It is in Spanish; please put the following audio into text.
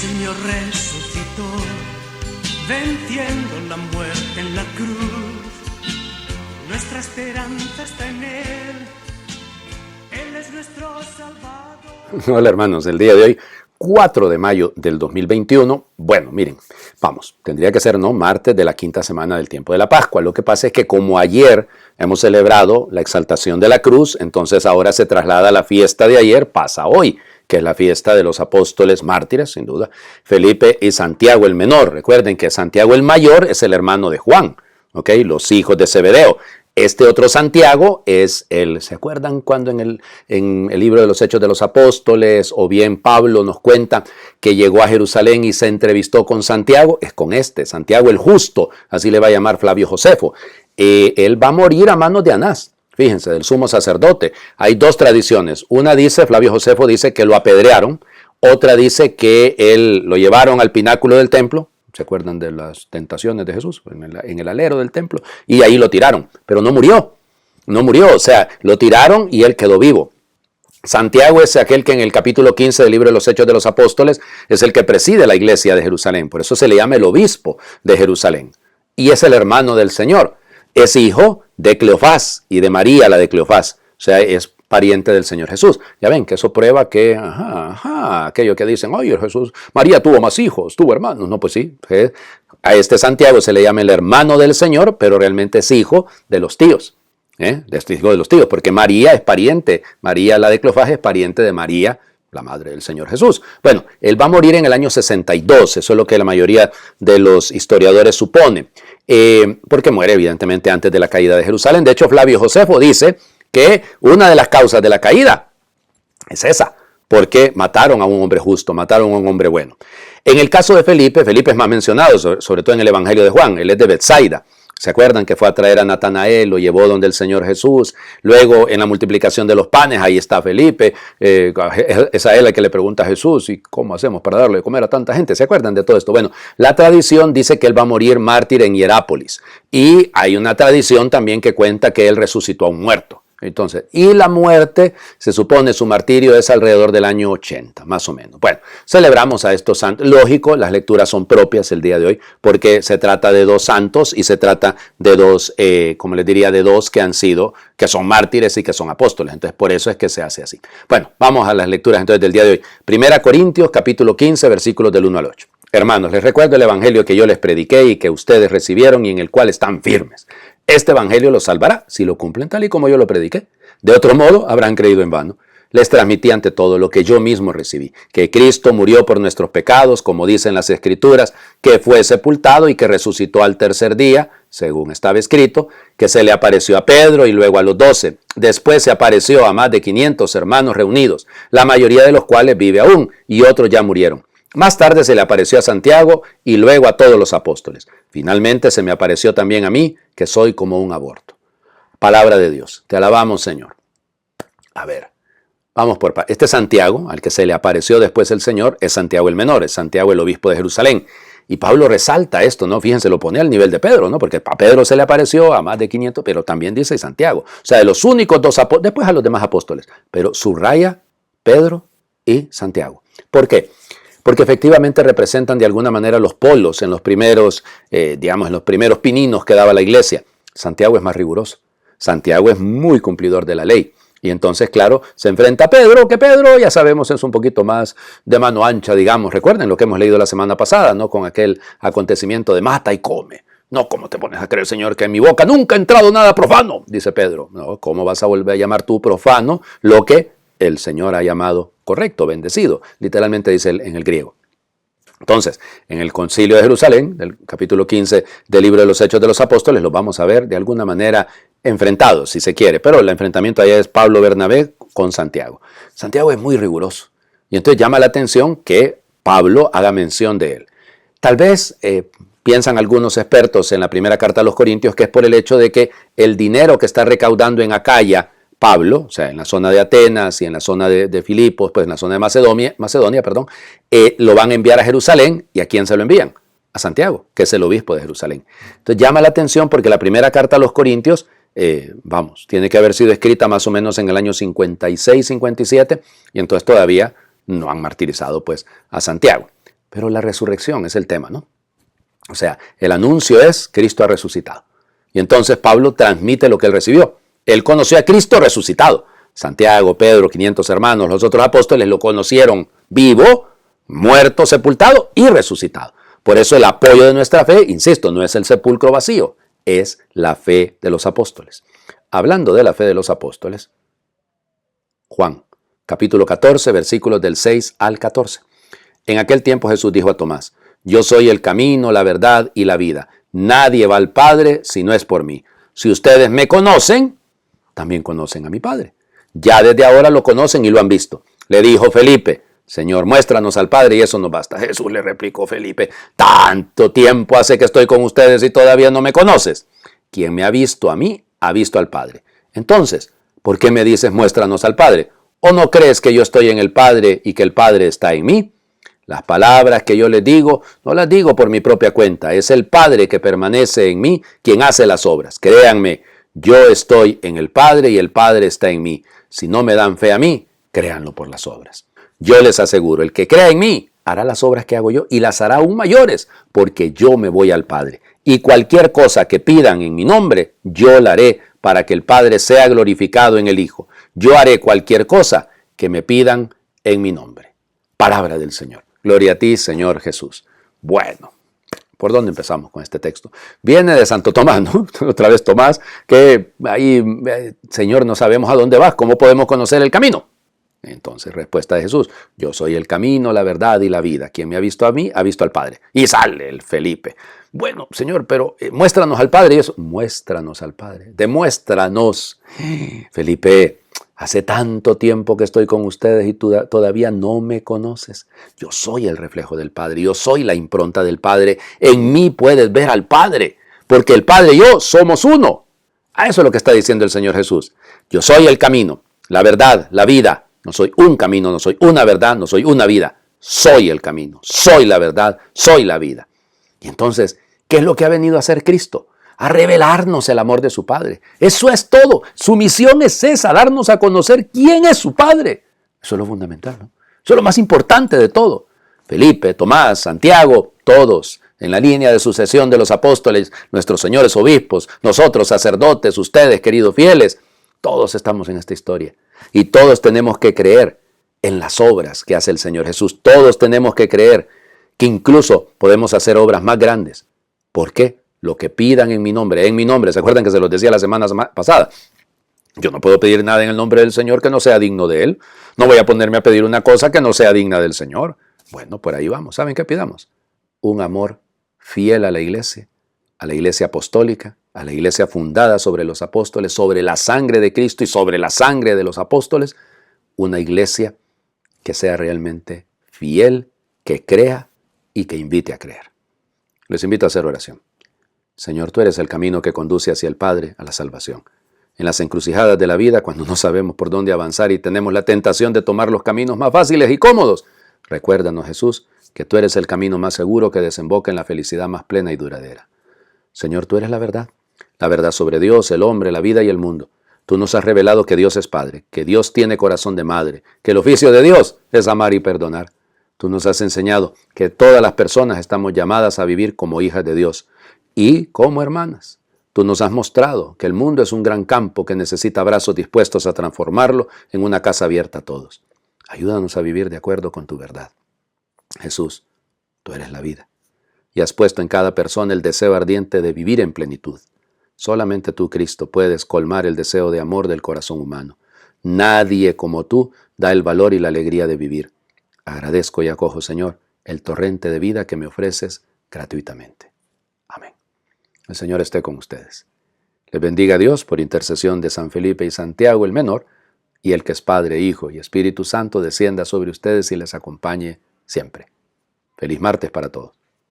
Señor resucitó, venciendo la muerte en la cruz. Nuestra esperanza está en Él, Él es nuestro Salvador. Hola hermanos, el día de hoy, 4 de mayo del 2021, bueno, miren, vamos, tendría que ser, ¿no?, martes de la quinta semana del tiempo de la Pascua. Lo que pasa es que como ayer hemos celebrado la exaltación de la cruz, entonces ahora se traslada la fiesta de ayer, pasa hoy, que es la fiesta de los apóstoles mártires, sin duda, Felipe y Santiago el menor. Recuerden que Santiago el mayor es el hermano de Juan, ¿ok? Los hijos de Zebedeo. Este otro Santiago es el, ¿se acuerdan cuando en el libro de los Hechos de los Apóstoles o bien Pablo nos cuenta que llegó a Jerusalén y se entrevistó con Santiago? Es con este, Santiago el justo, así le va a llamar Flavio Josefo. Él va a morir a manos de Anás. Fíjense, del sumo sacerdote. Hay dos tradiciones. Una dice, Flavio Josefo dice que lo apedrearon. Otra dice que él lo llevaron al pináculo del templo. ¿Se acuerdan de las tentaciones de Jesús? En el alero del templo. Y ahí lo tiraron. Pero no murió. No murió. O sea, lo tiraron y él quedó vivo. Santiago es aquel que en el capítulo 15 del libro de los Hechos de los Apóstoles es el que preside la iglesia de Jerusalén. Por eso se le llama el obispo de Jerusalén. Y es el hermano del Señor. Es hijo de Cleofás y de María, la de Cleofás. O sea, es pariente del Señor Jesús. Ya ven que eso prueba que, aquello que dicen, oye, Jesús, María tuvo más hijos, tuvo hermanos. No, pues sí. A este Santiago se le llama el hermano del Señor, pero realmente es hijo de los tíos. Hijo de los tíos, porque María es pariente. María, la de Cleofás, es pariente de María, la madre del Señor Jesús. Bueno, él va a morir en el año 62, eso es lo que la mayoría de los historiadores supone, porque muere evidentemente antes de la caída de Jerusalén. De hecho, Flavio Josefo dice que una de las causas de la caída es esa, porque mataron a un hombre justo, mataron a un hombre bueno. En el caso de Felipe, Felipe es más mencionado, sobre todo en el Evangelio de Juan, él es de Betsaida. ¿Se acuerdan que fue a traer a Natanael, lo llevó donde el Señor Jesús? Luego, en la multiplicación de los panes, ahí está Felipe. Es a él el que le pregunta a Jesús, ¿y cómo hacemos para darle de comer a tanta gente? ¿Se acuerdan de todo esto? Bueno, la tradición dice que él va a morir mártir en Hierápolis. Y hay una tradición también que cuenta que él resucitó a un muerto. Entonces, y la muerte, se supone su martirio es alrededor del año 80, más o menos. Bueno, celebramos a estos santos. Lógico, las lecturas son propias el día de hoy, porque se trata de dos santos y se trata de dos, como les diría, de dos que que son mártires y que son apóstoles. Entonces, por eso es que se hace así. Bueno, vamos a las lecturas entonces del día de hoy. 1 Corintios, capítulo 15, versículos del 1 al 8. Hermanos, les recuerdo el evangelio que yo les prediqué y que ustedes recibieron y en el cual están firmes. Este evangelio los salvará si lo cumplen tal y como yo lo prediqué. De otro modo, habrán creído en vano. Les transmití ante todo lo que yo mismo recibí, que Cristo murió por nuestros pecados, como dicen las Escrituras, que fue sepultado y que resucitó al tercer día, según estaba escrito, que se le apareció a Pedro y luego a los 12. Después se apareció a más de 500 hermanos reunidos, la mayoría de los cuales vive aún y otros ya murieron. Más tarde se le apareció a Santiago y luego a todos los apóstoles. Finalmente se me apareció también a mí, que soy como un aborto. Palabra de Dios. Te alabamos, Señor. A ver, vamos por partes. Este Santiago, al que se le apareció después el Señor, es Santiago el menor, es Santiago el obispo de Jerusalén. Y Pablo resalta esto, ¿no? Fíjense, lo pone al nivel de Pedro, ¿no? Porque a Pedro se le apareció a más de 500, pero también dice Santiago. O sea, de los únicos dos apóstoles, después a los demás apóstoles. Pero subraya Pedro y Santiago. ¿Por qué? Porque efectivamente representan de alguna manera los polos en los primeros, en los primeros pininos que daba la iglesia. Santiago es más riguroso. Santiago es muy cumplidor de la ley. Y entonces, claro, se enfrenta a Pedro, que Pedro, ya sabemos, es un poquito más de mano ancha, digamos. Recuerden lo que hemos leído la semana pasada, ¿no? Con aquel acontecimiento de mata y come. No, ¿cómo te pones a creer, Señor, que en mi boca nunca ha entrado nada profano? Dice Pedro. No, ¿cómo vas a volver a llamar tú profano lo que el Señor ha llamado correcto, bendecido? Literalmente dice en el griego. Entonces, en el Concilio de Jerusalén, del capítulo 15 del libro de los Hechos de los Apóstoles, lo vamos a ver de alguna manera enfrentados, si se quiere. Pero el enfrentamiento allá es Pablo Bernabé con Santiago. Santiago es muy riguroso. Y entonces llama la atención que Pablo haga mención de él. Tal vez piensan algunos expertos en la primera carta a los Corintios que es por el hecho de que el dinero que está recaudando en Acaya Pablo, o sea, en la zona de Atenas y en la zona de Filipos, pues en la zona de Macedonia, lo van a enviar a Jerusalén. ¿Y a quién se lo envían? A Santiago, que es el obispo de Jerusalén. Entonces llama la atención porque la primera carta a los Corintios, tiene que haber sido escrita más o menos en el año 56, 57, y entonces todavía no han martirizado pues a Santiago. Pero la resurrección es el tema, ¿no? O sea, el anuncio es Cristo ha resucitado. Y entonces Pablo transmite lo que él recibió. Él conoció a Cristo resucitado. Santiago, Pedro, 500 hermanos, los otros apóstoles lo conocieron vivo, muerto, sepultado y resucitado. Por eso el apoyo de nuestra fe, insisto, no es el sepulcro vacío, es la fe de los apóstoles. Hablando de la fe de los apóstoles, Juan, capítulo 14, versículos del 6 al 14. En aquel tiempo Jesús dijo a Tomás: yo soy el camino, la verdad y la vida. Nadie va al Padre si no es por mí. Si ustedes me conocen, también conocen a mi Padre. Ya desde ahora lo conocen y lo han visto. Le dijo Felipe: Señor, muéstranos al Padre y eso nos basta. Jesús le replicó: Felipe, tanto tiempo hace que estoy con ustedes y todavía no me conoces. Quien me ha visto a mí, ha visto al Padre. Entonces, ¿por qué me dices muéstranos al Padre? ¿O no crees que yo estoy en el Padre y que el Padre está en mí? Las palabras que yo les digo, no las digo por mi propia cuenta. Es el Padre que permanece en mí quien hace las obras. Créanme, yo estoy en el Padre y el Padre está en mí. Si no me dan fe a mí, créanlo por las obras. Yo les aseguro, el que crea en mí hará las obras que hago yo y las hará aún mayores, porque yo me voy al Padre. Y cualquier cosa que pidan en mi nombre, yo la haré para que el Padre sea glorificado en el Hijo. Yo haré cualquier cosa que me pidan en mi nombre. Palabra del Señor. Gloria a ti, Señor Jesús. Bueno, ¿por dónde empezamos con este texto? Viene de Santo Tomás, ¿no? Otra vez Tomás, que ahí, Señor, no sabemos a dónde vas, ¿cómo podemos conocer el camino? Entonces, respuesta de Jesús: yo soy el camino, la verdad y la vida. Quien me ha visto a mí, ha visto al Padre. Y sale el Felipe: bueno, Señor, pero muéstranos al Padre. Y eso, muéstranos al Padre, demuéstranos. Felipe, hace tanto tiempo que estoy con ustedes y tú todavía no me conoces. Yo soy el reflejo del Padre, yo soy la impronta del Padre. En mí puedes ver al Padre, porque el Padre y yo somos uno. A eso es lo que está diciendo el Señor Jesús. Yo soy el camino, la verdad, la vida. No soy un camino, no soy una verdad, no soy una vida. Soy el camino, soy la verdad, soy la vida. Y entonces, ¿qué es lo que ha venido a hacer Cristo? A revelarnos el amor de su Padre. Eso es todo. Su misión es esa, darnos a conocer quién es su Padre. Eso es lo fundamental, ¿no? Eso es lo más importante de todo. Felipe, Tomás, Santiago, todos en la línea de sucesión de los apóstoles, nuestros señores obispos, nosotros sacerdotes, ustedes queridos fieles, todos estamos en esta historia. Y todos tenemos que creer en las obras que hace el Señor Jesús. Todos tenemos que creer que incluso podemos hacer obras más grandes. ¿Por qué? Lo que pidan en mi nombre, ¿se acuerdan que se los decía la semana pasada? Yo no puedo pedir nada en el nombre del Señor que no sea digno de Él. No voy a ponerme a pedir una cosa que no sea digna del Señor. Bueno, por ahí vamos. ¿Saben qué pidamos? Un amor fiel a la iglesia apostólica, a la iglesia fundada sobre los apóstoles, sobre la sangre de Cristo y sobre la sangre de los apóstoles. Una iglesia que sea realmente fiel, que crea y que invite a creer. Les invito a hacer oración. Señor, tú eres el camino que conduce hacia el Padre, a la salvación. En las encrucijadas de la vida, cuando no sabemos por dónde avanzar y tenemos la tentación de tomar los caminos más fáciles y cómodos, recuérdanos, Jesús, que tú eres el camino más seguro que desemboca en la felicidad más plena y duradera. Señor, tú eres la verdad sobre Dios, el hombre, la vida y el mundo. Tú nos has revelado que Dios es Padre, que Dios tiene corazón de madre, que el oficio de Dios es amar y perdonar. Tú nos has enseñado que todas las personas estamos llamadas a vivir como hijas de Dios y como hermanas. Tú nos has mostrado que el mundo es un gran campo que necesita brazos dispuestos a transformarlo en una casa abierta a todos. Ayúdanos a vivir de acuerdo con tu verdad. Jesús, tú eres la vida y has puesto en cada persona el deseo ardiente de vivir en plenitud. Solamente tú, Cristo, puedes colmar el deseo de amor del corazón humano. Nadie como tú da el valor y la alegría de vivir. Agradezco y acojo, Señor, el torrente de vida que me ofreces gratuitamente. Amén. El Señor esté con ustedes. Les bendiga Dios por intercesión de San Felipe y Santiago el Menor, y el que es Padre, Hijo y Espíritu Santo descienda sobre ustedes y les acompañe siempre. Feliz martes para todos.